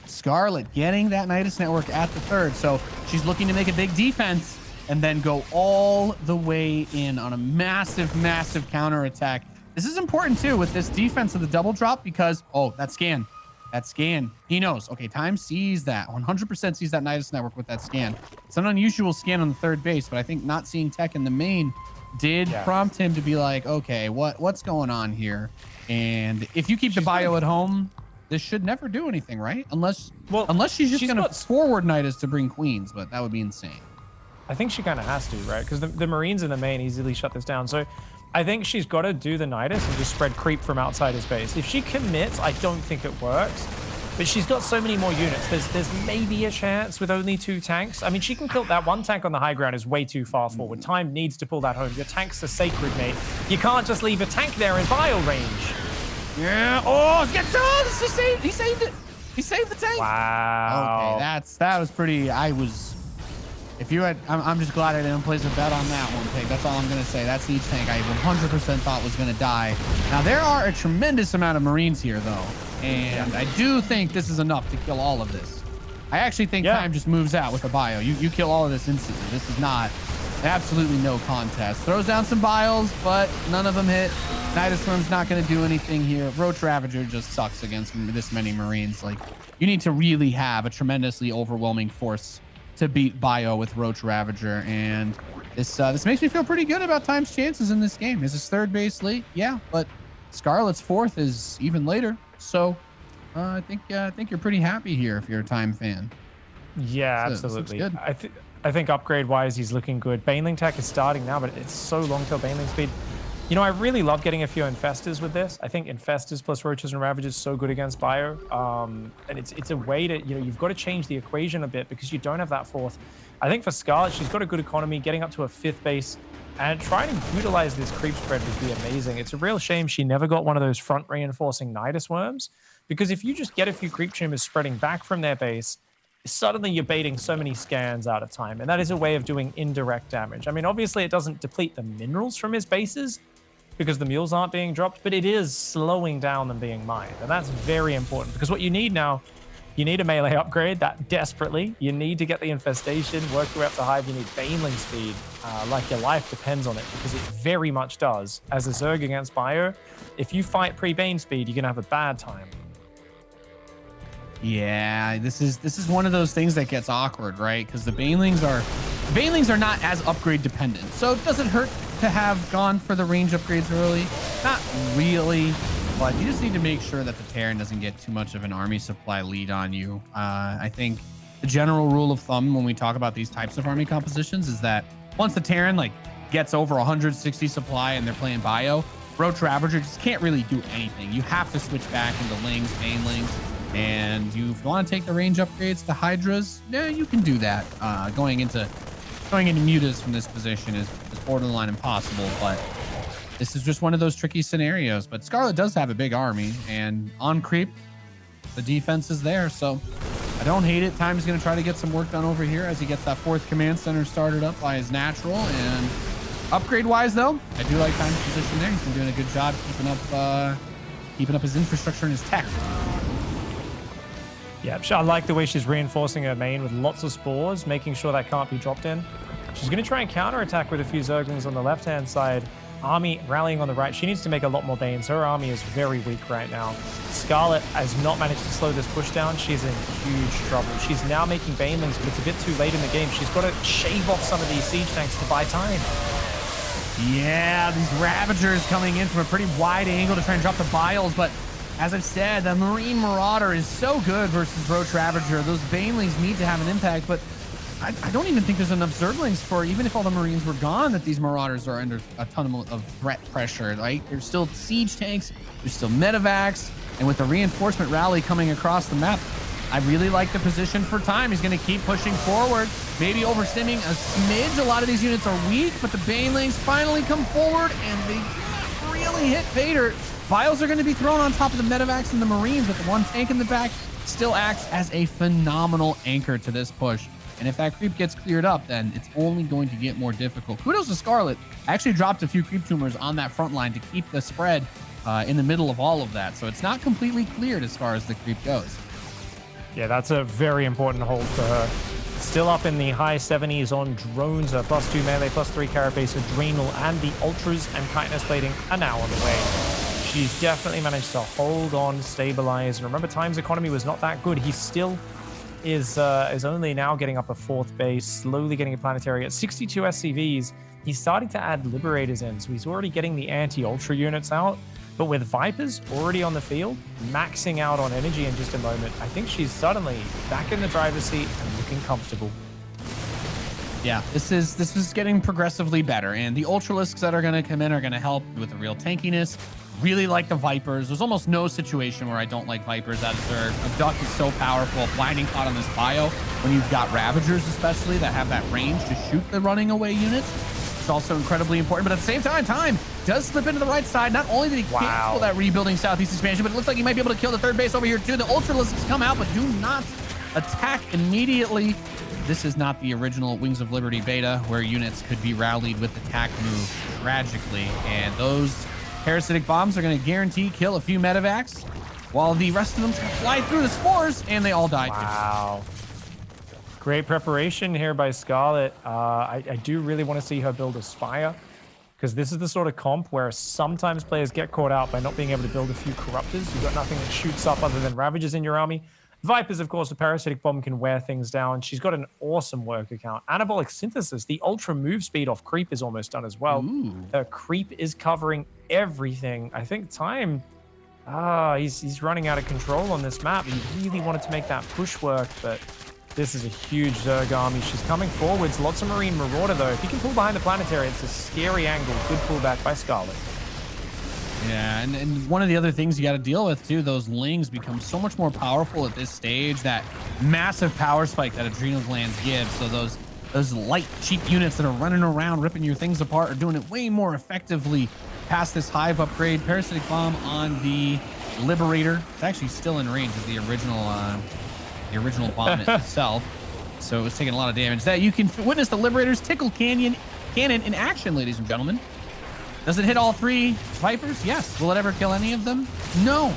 Scarlett getting that Nidus network at the third. So she's looking to make a big defense and then go all the way in on a massive, massive counter attack. This is important too with this defense of the double drop because, oh, that scan. He knows. Okay, Time sees that. 100% sees that Nidus network with that scan. It's an unusual scan on the third base, but I think not seeing tech in the main did prompt him to be like, okay, what's going on here? And if you keep the bio at home, this should never do anything, right? Unless she's just gonna forward Nidus to bring Queens, but that would be insane. I think she kind of has to, right? Because the Marines in the main easily shut this down. So I think she's got to do the Nidus and just spread creep from outside his base. If she commits, I don't think it works. But she's got so many more units. There's maybe a chance with only 2 tanks. I mean, she can kill that 1 tank on the high ground is way too far forward. Time needs to pull that home. Your tanks are sacred, mate. You can't just leave a tank there in bio range. Yeah. Oh, he saved it. He saved the tank. Wow. Okay, that was pretty. If you had, I'm just glad I didn't place a bet on that one, Pig. That's all I'm gonna say. That siege tank I 100% thought was gonna die. Now there are a tremendous amount of Marines here, though, and I do think this is enough to kill all of this. I actually think time just moves out with a bio. You kill all of this instantly. This is not absolutely no contest. Throws down some bios, but none of them hit. Nidus Storm's not going to do anything here. Roach Ravager just sucks against this many Marines. Like, you need to really have a tremendously overwhelming force to beat bio with Roach Ravager, and this makes me feel pretty good about Time's chances in this game. Is his 3rd base late? Yeah, but Scarlett's 4th is even later. So I think you're pretty happy here if you're a Time fan. Yeah, So, absolutely. good. I think upgrade-wise, he's looking good. Baneling tech is starting now, but it's so long till Baneling speed. You know, I really love getting a few Infestors with this. I think Infestors plus Roaches and Ravagers is so good against Bio. And it's a way to, you know, you've got to change the equation a bit because you don't have that 4th. I think for Scarlett, she's got a good economy. Getting up to a 5th base and trying to utilize this creep spread would be amazing. It's a real shame she never got one of those front reinforcing Nidus worms, because if you just get a few creep tumors spreading back from their base, suddenly you're baiting so many scans out of Time, and that is a way of doing indirect damage. I mean, obviously it doesn't deplete the minerals from his bases because the mules aren't being dropped, but it is slowing down them being mined, and that's very important because what you need now, you need a melee upgrade that desperately. You need to get the infestation, work your way up the hive. You need Baneling speed, like your life depends on it, because it very much does. As a Zerg against Bio, if you fight pre-Bane speed, you're gonna have a bad time. Yeah, this is one of those things that gets awkward, right? Because the Banelings are not as upgrade dependent. So does it hurt to have gone for the range upgrades early? Not really, but you just need to make sure that the Terran doesn't get too much of an army supply lead on you. I think the general rule of thumb when we talk about these types of army compositions is that once the Terran like gets over 160 supply and they're playing Bio, Roach Ravager just can't really do anything. You have to switch back into Lings, Banelings. And if you want to take the range upgrades to Hydras, yeah, you can do that. Going into Mutas from this position is borderline impossible, but this is just one of those tricky scenarios. But Scarlett does have a big army, and on creep, the defense is there, so I don't hate it. Time's going to try to get some work done over here as he gets that 4th command center started up by his natural. And upgrade-wise, though, I do like Time's position there. He's been doing a good job keeping up his infrastructure and his tech. Yeah, I like the way she's reinforcing her main with lots of spores, making sure that can't be dropped in. She's going to try and counterattack with a few Zerglings on the left-hand side. Army rallying on the right. She needs to make a lot more Banes. Her army is very weak right now. Scarlett has not managed to slow this push down. She's in huge trouble. She's now making Banelings, but it's a bit too late in the game. She's got to shave off some of these siege tanks to buy time. Yeah, these Ravagers coming in from a pretty wide angle to try and drop the biles, but as I've said, the Marine Marauder is so good versus Roach Ravager. Those Banelings need to have an impact, but I don't even think there's enough Zerglings for, even if all the Marines were gone, that these Marauders are under a ton of threat pressure. Right? There's still siege tanks, there's still medevacs, and with the reinforcement rally coming across the map, I really like the position for Time. He's going to keep pushing forward, maybe overstimming a smidge. A lot of these units are weak, but the Banelings finally come forward, and they really hit Vader. Vials are going to be thrown on top of the medevacs and the Marines, but the one tank in the back still acts as a phenomenal anchor to this push. And if that creep gets cleared up, then it's only going to get more difficult. Kudos to Scarlett. Actually dropped a few creep tumors on that front line to keep the spread in the middle of all of that. So it's not completely cleared as far as the creep goes. Yeah, that's a very important hold for her. Still up in the high 70s on drones, a +2 melee, +3 carapace, Adrenal, and the Ultras and Chitinous Plating are now on the way. She's definitely managed to hold on, stabilize. And remember, Time's economy was not that good. He still is only now getting up a 4th base, slowly getting a planetary. At 62 SCVs, he's starting to add Liberators in. So he's already getting the anti-Ultra units out. But with Vipers already on the field, maxing out on energy in just a moment, I think she's suddenly back in the driver's seat and looking comfortable. Yeah, this is getting progressively better, and the Ultralisks that are going to come in are going to help with the real tankiness. Really like the Vipers. There's almost no situation where I don't like Vipers out of Zerg. Abduct is so powerful. Blinding Cloud on this bio, when you've got Ravagers especially that have that range to shoot the running away units, it's also incredibly important. But at the same time does slip into the right side. Not only did he cancel that rebuilding Southeast expansion, but it looks like he might be able to kill the third base over here too. The Ultralisks come out, but do not attack immediately. This is not the original Wings of Liberty beta where units could be rallied with attack move tragically. And those parasitic bombs are going to guarantee kill a few medevacs while the rest of them try to fly through the spores, and they all die. Wow. Great preparation here by Scarlett. I do really want to see her build a Spire, because this is the sort of comp where sometimes players get caught out by not being able to build a few Corruptors. You've got nothing that shoots up other than Ravagers in your army. Vipers, of course, the Parasitic Bomb can wear things down. She's got an awesome work account. Anabolic Synthesis, the ultra move speed off creep is almost done as well. Creep is covering everything. I think time, he's running out of control on this map. He really wanted to make that push work, but this is a huge Zerg army. She's coming forwards. Lots of Marine Marauder, though. If you can pull behind the Planetary, it's a scary angle. Good pullback by Scarlett. Yeah, and one of the other things you got to deal with too, those Lings become so much more powerful at this stage. That massive power spike that Adrenal Glands give. So those light, cheap units that are running around ripping your things apart are doing it way more effectively past this Hive upgrade. Parasitic Bomb on the Liberator. It's actually still in range of the original bomb itself. So it was taking a lot of damage. That you can witness the Liberator's Tickle Cannon in action, ladies and gentlemen. Does it hit all three Vipers? Yes. Will it ever kill any of them? No.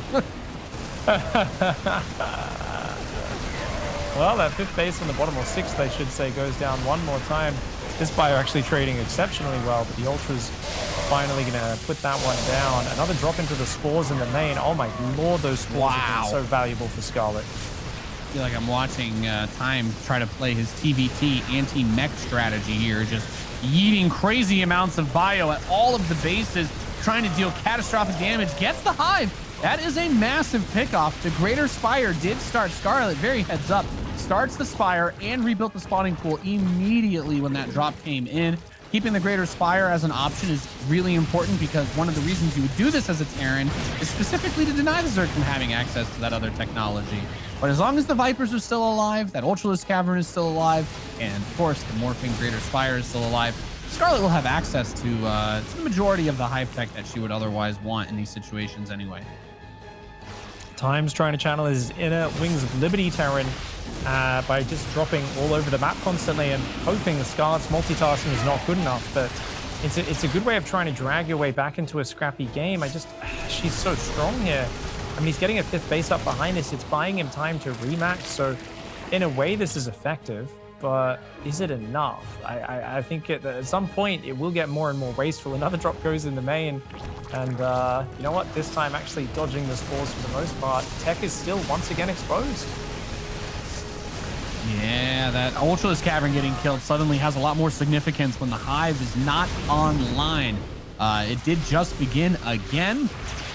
Well, that fifth base on the bottom, or sixth, I should say, goes down one more time. This Bio actually trading exceptionally well, but the Ultras finally going to put that one down. Another drop into the spores in the main. Oh my lord, those spores have been so valuable for Scarlett. I feel like I'm watching Time try to play his TVT anti-mech strategy here, just yeeting crazy amounts of bio at all of the bases, trying to deal catastrophic damage. Gets the Hive. That is a massive pickoff. The Greater Spire did start Scarlett, very heads up. Starts the Spire and rebuilt the spawning pool immediately when that drop came in. Keeping the Greater Spire as an option is really important, because one of the reasons you would do this as a Terran is specifically to deny the Zerg from having access to that other technology. But as long as the Vipers are still alive, that Ultralisk Cavern is still alive, and of course the Morphing Greater Spire is still alive, Scarlett will have access to the majority of the Hive tech that she would otherwise want in these situations anyway. Time's trying to channel his inner Wings of Liberty Terran by just dropping all over the map constantly and hoping the Scarlett's multitasking is not good enough. But it's a good way of trying to drag your way back into a scrappy game. She's so strong here. I mean, he's getting a fifth base up behind us. It's buying him time to remax. So in a way, this is effective. But is it enough? I think at some point it will get more and more wasteful. Another drop goes in the main. And you know what? This time actually dodging the spores for the most part. Tech is still once again exposed. Yeah, that Ultralisk Cavern getting killed suddenly has a lot more significance when the Hive is not online. It did just begin again.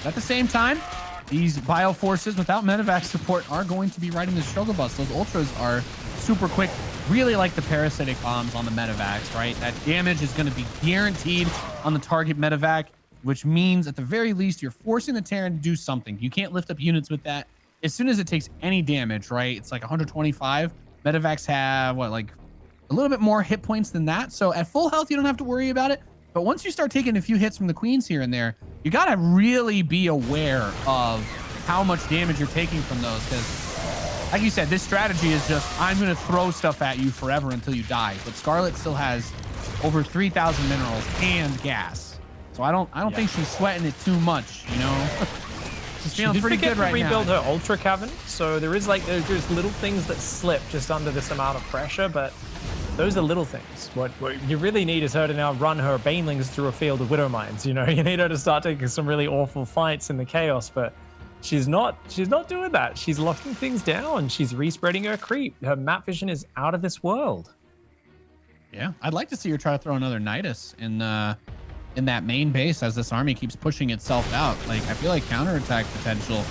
At the same time, these bio forces without medevac support are going to be riding the struggle bus. Those Ultras are super quick, really like the parasitic bombs on the medevacs, right? That damage is going to be guaranteed on the target medevac, which means at the very least you're forcing the Terran to do something. You can't lift up units with that. As soon as it takes any damage, right? It's like 125. Medevacs have what, like a little bit more hit points than that. So at full health, you don't have to worry about it. But once you start taking a few hits from the queens here and there, you got to really be aware of how much damage you're taking from those. Because like you said, this strategy is just, I'm going to throw stuff at you forever until you die. But Scarlett still has over 3,000 minerals and gas. So I don't think she's sweating it too much, you know? She's feeling pretty good right now. She did rebuild her Ultra Cavern, so there is there's little things that slip just under this amount of pressure, but those are little things. What you really need is her to now run her Banelings through a field of Widow Mines. You know, you need her to start taking some really awful fights in the chaos, but she's not doing that. She's locking things down. She's respreading her creep. Her map vision is out of this world. Yeah, I'd like to see her try to throw another Nidus in that main base as this army keeps pushing itself out. Like, I feel like counterattack potential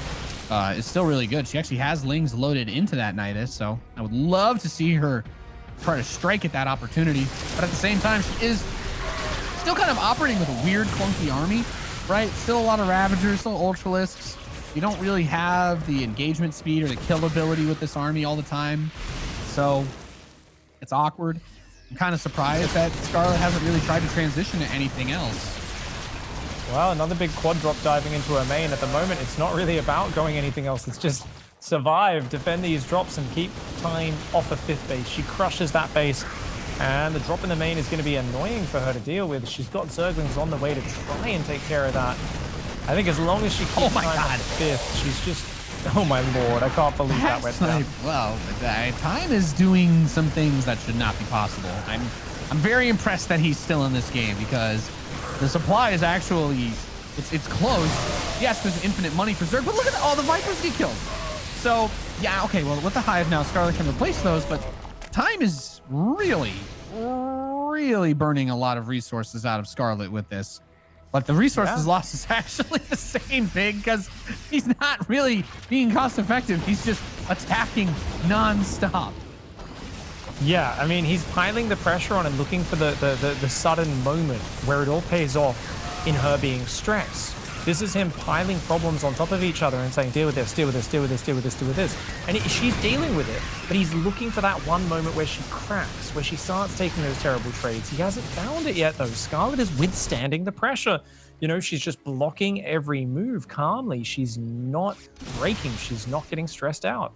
is still really good. She actually has Lings loaded into that Nidus, so I would love to see her try to strike at that opportunity. But at the same time, she is still kind of operating with a weird, clunky army, right? Still a lot of Ravagers, still Ultralisks. You don't really have the engagement speed or the kill ability with this army all the time. So it's awkward. I'm kind of surprised that Scarlett hasn't really tried to transition to anything else. Well, another big quad drop diving into her main. At the moment, it's not really about going anything else. It's just survive, defend these drops, and keep time off a 5th base. She crushes that base, and the drop in the main is going to be annoying for her to deal with. She's got Zerglings on the way to try and take care of that. I think as long as she keeps time on the 5th, she's just... Oh my lord, I can't believe that went down. Well, time is doing some things that should not be possible. I'm very impressed that he's still in this game, because the supply is actually, it's close. Yes, there's infinite money for Zerg, but look at all the Vipers get killed. So, yeah, okay, well, with the Hive now, Scarlett can replace those, but time is really, really burning a lot of resources out of Scarlett with this. But the resources lost is actually the same thing, because he's not really being cost effective. He's just attacking non-stop. Yeah, I mean, he's piling the pressure on and looking for the sudden moment where it all pays off in her being stressed. This is him piling problems on top of each other and saying, deal with this, deal with this, deal with this, deal with this, deal with this. And she's dealing with it, but he's looking for that one moment where she cracks, where she starts taking those terrible trades. He hasn't found it yet, though. Scarlett is withstanding the pressure. You know, she's just blocking every move calmly. She's not breaking. She's not getting stressed out.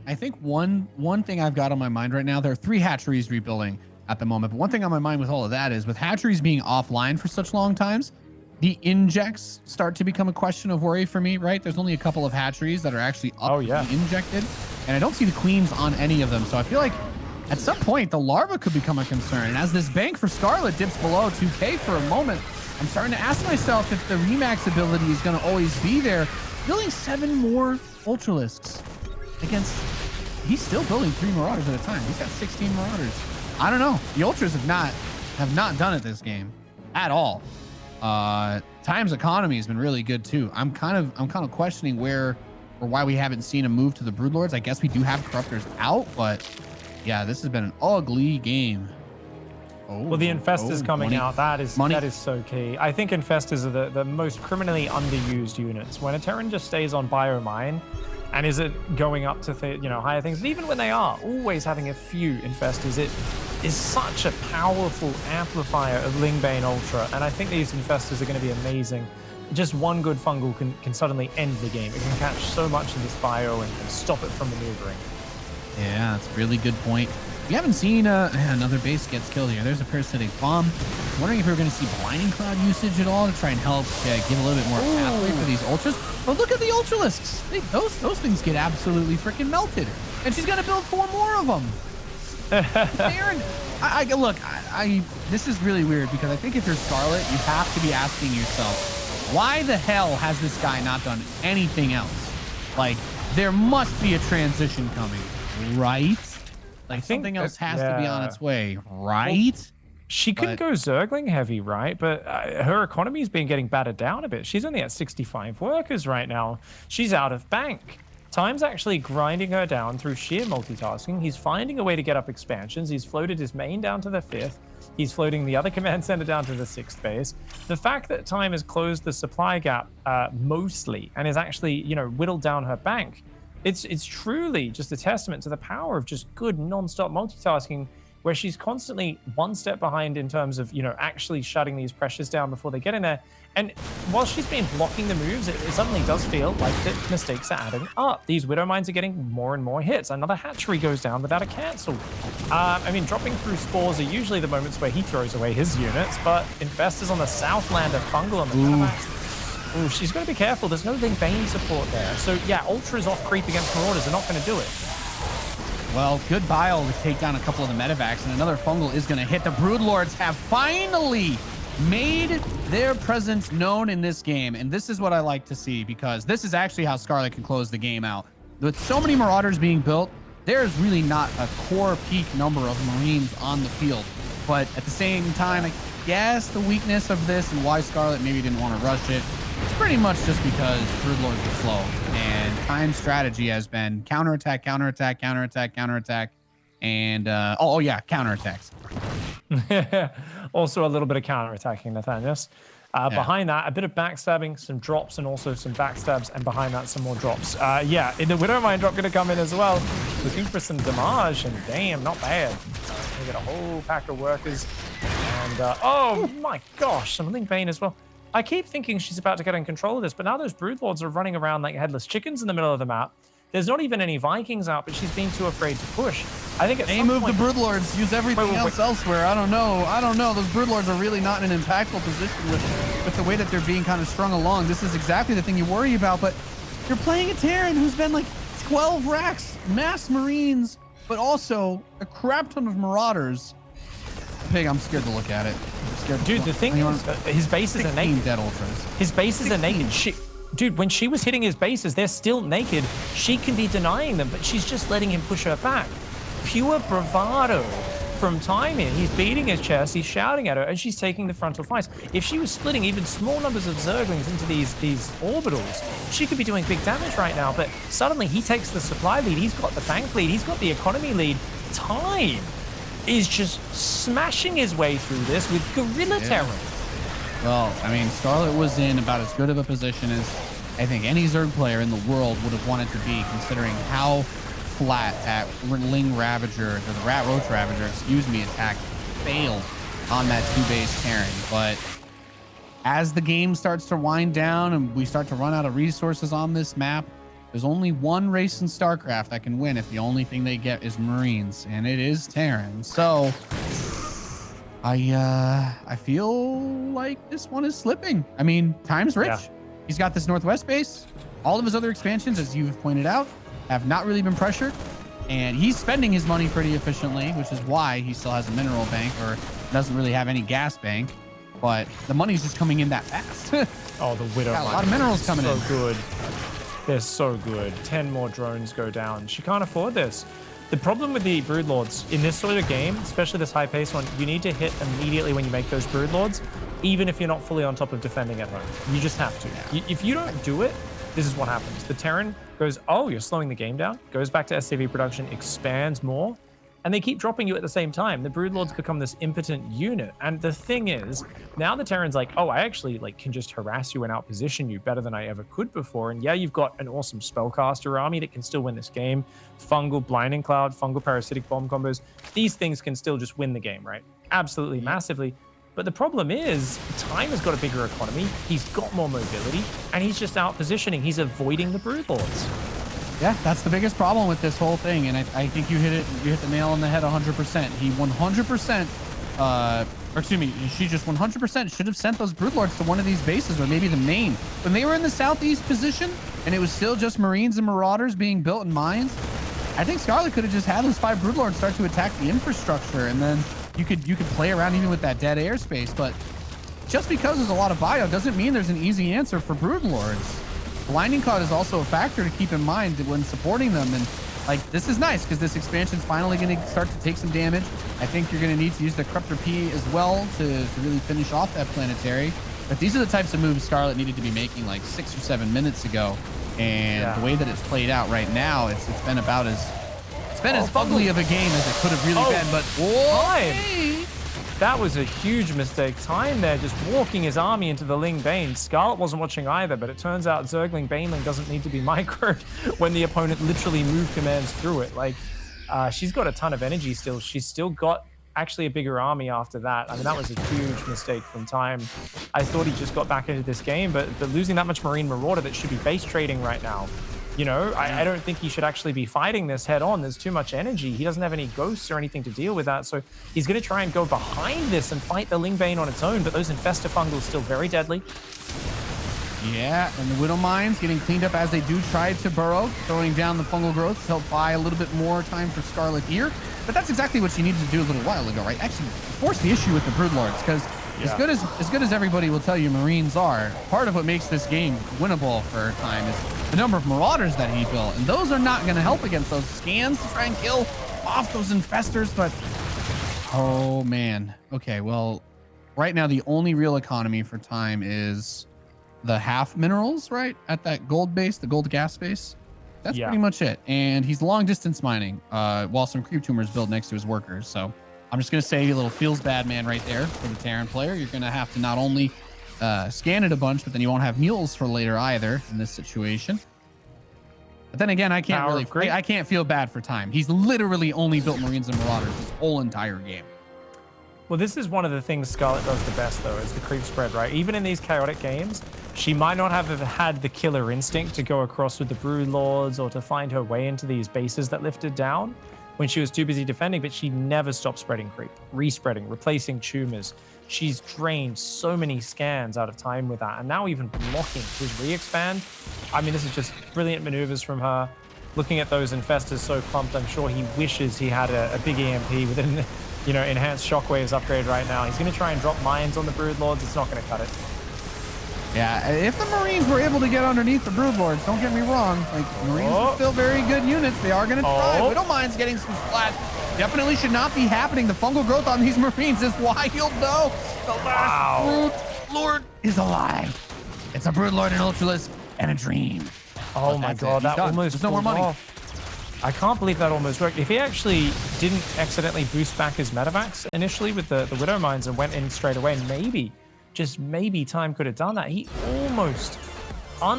I think one thing I've got on my mind right now, there are 3 hatcheries rebuilding at the moment. But one thing on my mind with all of that is, with hatcheries being offline for such long times, the injects start to become a question of worry for me, right? There's only a couple of hatcheries that are actually up injected, and I don't see the queens on any of them. So I feel like at some point the larva could become a concern. And as this bank for Scarlett dips below 2K for a moment, I'm starting to ask myself if the Remax ability is going to always be there. Building 7 more Ultralisks against, he's still building 3 Marauders at a time. He's got 16 Marauders. I don't know. The Ultras have not done it this game at all. Time's economy has been really good too. I'm kind of questioning where or why we haven't seen a move to the Broodlords. I guess we do have Corruptors out, but yeah, this has been an ugly game. Well, the Infestors coming out, that is so key. I think Infestors are the most criminally underused units. When a Terran just stays on Biomine and isn't going up to higher things, and even when they are, always having a few Infestors, it is such a powerful amplifier of Lingbane Ultra, and I think these Infestors are going to be amazing. Just one good fungal can suddenly end the game. It can catch so much of this bio and stop it from maneuvering. Yeah, that's a really good point. We haven't seen another base gets killed here. There's a parasitic bomb. I'm wondering if we're going to see Blinding Cloud usage at all to try and help give a little bit more pathway for these Ultras. But look at the Ultralisks. Those things get absolutely freaking melted. And she's going to build 4 more of them. Aaron, this is really weird, because I think if you're Scarlett, you have to be asking yourself, why the hell has this guy not done anything else? Like, there must be a transition coming, right? Like, something else has to be on its way, right? Well, she could go Zergling heavy, right? But her economy's been getting battered down a bit. She's only at 65 workers right now. She's out of bank. Time's actually grinding her down through sheer multitasking. He's finding a way to get up expansions. He's floated his main down to the 5th. He's floating the other command center down to the 6th base. The fact that Time has closed the supply gap mostly and is actually, whittled down her bank, it's truly just a testament to the power of just good non-stop multitasking, where she's constantly one step behind in terms of, actually shutting these pressures down before they get in there. And while she's been blocking the moves, it suddenly does feel like the mistakes are adding up. These Widow Mines are getting more and more hits. Another hatchery goes down without a cancel. Dropping through spores are usually the moments where he throws away his units, but Infestors on the Southland are fungal on the Panamax. Ooh, she's got to be careful. There's no Lingbane support there. So yeah, Ultra's off creep against Marauders. They're not going to do it. Well, good bile to take down a couple of the medevacs, and another fungal is going to hit. The Broodlords have finally made their presence known in this game, and this is what I like to see, because this is actually how Scarlett can close the game out. With so many Marauders being built, there's really not a core peak number of Marines on the field. But at the same time, I guess the weakness of this and why Scarlett maybe didn't want to rush it, it's pretty much just because Broodlords are slow. And Time's strategy has been counterattack, counterattack, counterattack, counterattack. And oh yeah, counterattacks. Also a little bit of counterattacking, Nathanias. Behind that, a bit of backstabbing, some drops, and also some backstabs, and behind that, some more drops. Yeah, the Widowmine drop going to come in as well. Looking for some damage, and damn, not bad. We got a whole pack of workers. And, oh my gosh, some Ling Bane as well. I keep thinking she's about to get in control of this, but now those Broodlords are running around like headless chickens in the middle of the map. There's not even any Vikings out, but she's being too afraid to push. I think at some move point, the Broodlords, use everything else elsewhere. I don't know. Those Broodlords are really not in an impactful position with the way that they're being kind of strung along. This is exactly the thing you worry about, but you're playing a Terran who's been like 12 racks, mass Marines, but also a crap ton of Marauders. Pig, I'm scared to look at it. I'm scared. Dude, the thing is, his bases are naked. Dead Ultras. His bases are naked. Dude, when she was hitting his bases, they're still naked. She can be denying them, but she's just letting him push her back. Pure bravado from Time here. He's beating his chest, he's shouting at her, and she's taking the frontal fights. If she was splitting even small numbers of Zerglings into these orbitals, she could be doing big damage right now, but suddenly he takes the supply lead, he's got the tank lead, he's got the economy lead. Time is just smashing his way through this with guerrilla terror. Well, I mean, Scarlett was in about as good of a position as I think any Zerg player in the world would have wanted to be, considering how flat that Ling Ravager, or the Rat Roach Ravager, attack failed on that 2-base Terran. But as the game starts to wind down and we start to run out of resources on this map, there's only one race in StarCraft that can win if the only thing they get is Marines, and it is Terran. So I feel like this one is slipping. I mean, Time's rich. Yeah. He's got this Northwest base. All of his other expansions, as you've pointed out, have not really been pressured. And he's spending his money pretty efficiently, which is why he still has a mineral bank or doesn't really have any gas bank. But the money's just coming in that fast. Oh, the Widow. A lot of minerals coming in. So good. They're so good. 10 more drones go down. She can't afford this. The problem with the Broodlords in this sort of game, especially this high-paced one, you need to hit immediately when you make those Broodlords, even if you're not fully on top of defending at home. You just have to. If you don't do it, this is what happens. The Terran goes, oh, you're slowing the game down, goes back to SCV production, expands more, and they keep dropping you at the same time. The Broodlords become this impotent unit. And the thing is, now the Terran's like, oh, I actually can just harass you and outposition you better than I ever could before. And yeah, you've got an awesome spellcaster army that can still win this game. Fungal Blinding Cloud, Fungal Parasitic Bomb combos. These things can still just win the game, right? Absolutely, massively. But the problem is, Time has got a bigger economy, he's got more mobility, and he's just out-positioning. He's avoiding the Broodlords. Yeah, that's the biggest problem with this whole thing, and I think you hit the nail on the head 100%. He 100%, she just 100% should have sent those Broodlords to one of these bases, or maybe the main. When they were in the southeast position, and it was still just Marines and Marauders being built in mines, I think Scarlett could have just had those 5 Broodlords start to attack the infrastructure, and then you could play around even with that dead airspace. But just because there's a lot of bio doesn't mean there's an easy answer for Broodlords. Blinding Cloud is also a factor to keep in mind when supporting them, and this is nice because this expansion's finally going to start to take some damage. I think you're going to need to use the Corruptor P as well to really finish off that planetary. But these are the types of moves Scarlett needed to be making 6 or 7 minutes ago, and the way that it's played out right now, it's been about as ugly of a game as it could have really been. But Time. That was a huge mistake. Time there just walking his army into the Ling Bane. Scarlett wasn't watching either, but it turns out Zergling Baneling doesn't need to be microed when the opponent literally moved commands through it. She's got a ton of energy still. She's still got actually a bigger army after that. I mean, that was a huge mistake from Time. I thought he just got back into this game, but losing that much Marine Marauder that should be base trading right now. I don't think he should actually be fighting this head on. There's too much energy. He doesn't have any ghosts or anything to deal with that. So he's going to try and go behind this and fight the Ling Bane on its own. But those Infestor Fungals still very deadly. Yeah, and the Widow Mines getting cleaned up as they do try to burrow, throwing down the fungal growth to help buy a little bit more time for Scarlett here. But that's exactly what she needed to do a little while ago, right? Actually, force the issue with the Broodlords, because as good as everybody will tell you Marines are, part of what makes this game winnable for Time is the number of Marauders that he built, and those are not going to help against those scans to try and kill off those infestors. But oh man, okay, well, right now the only real economy for Time is the half minerals, right, at that gold base, the gold gas base. That's Yeah. pretty much it. And he's long distance mining while some creep tumors build next to his workers. So I'm just going to say a little feels bad man right there for the Terran player. You're going to have to not only scan it a bunch, but then you won't have mules for later either in this situation. But then again, I can't feel bad for time. He's literally only built Marines and Marauders this whole entire game. Well, this is one of the things Scarlett does the best, though, is the creep spread, right? Even in these chaotic games, she might not have had the killer instinct to go across with the Brood Lords or to find her way into these bases that lifted down when she was too busy defending, but she never stopped spreading creep, respreading, replacing tumors. She's drained so many scans out of time with that, and now even blocking his re-expand. I mean, this is just brilliant maneuvers from her. Looking at those infestors so clumped, I'm sure he wishes he had a big EMP within enhanced shockwaves upgrade right now. He's going to try and drop mines on the Brood Lords. It's not going to cut it. Yeah, if the Marines were able to get underneath the Brood Lords, don't get me wrong, like Marines are still very good units. They are going to try. Widowmine's getting some splat. Definitely should not be happening. The fungal growth on these Marines is wild, though. The last Brood Lord is alive. It's a Brood Lord, an Ultralisk, and a Dream. Oh my God, that almost no more money. Off. I can't believe that almost worked. If he actually didn't accidentally boost back his medevacs initially with the Widow Mines and went in straight away, maybe, just maybe time could have done that. He almost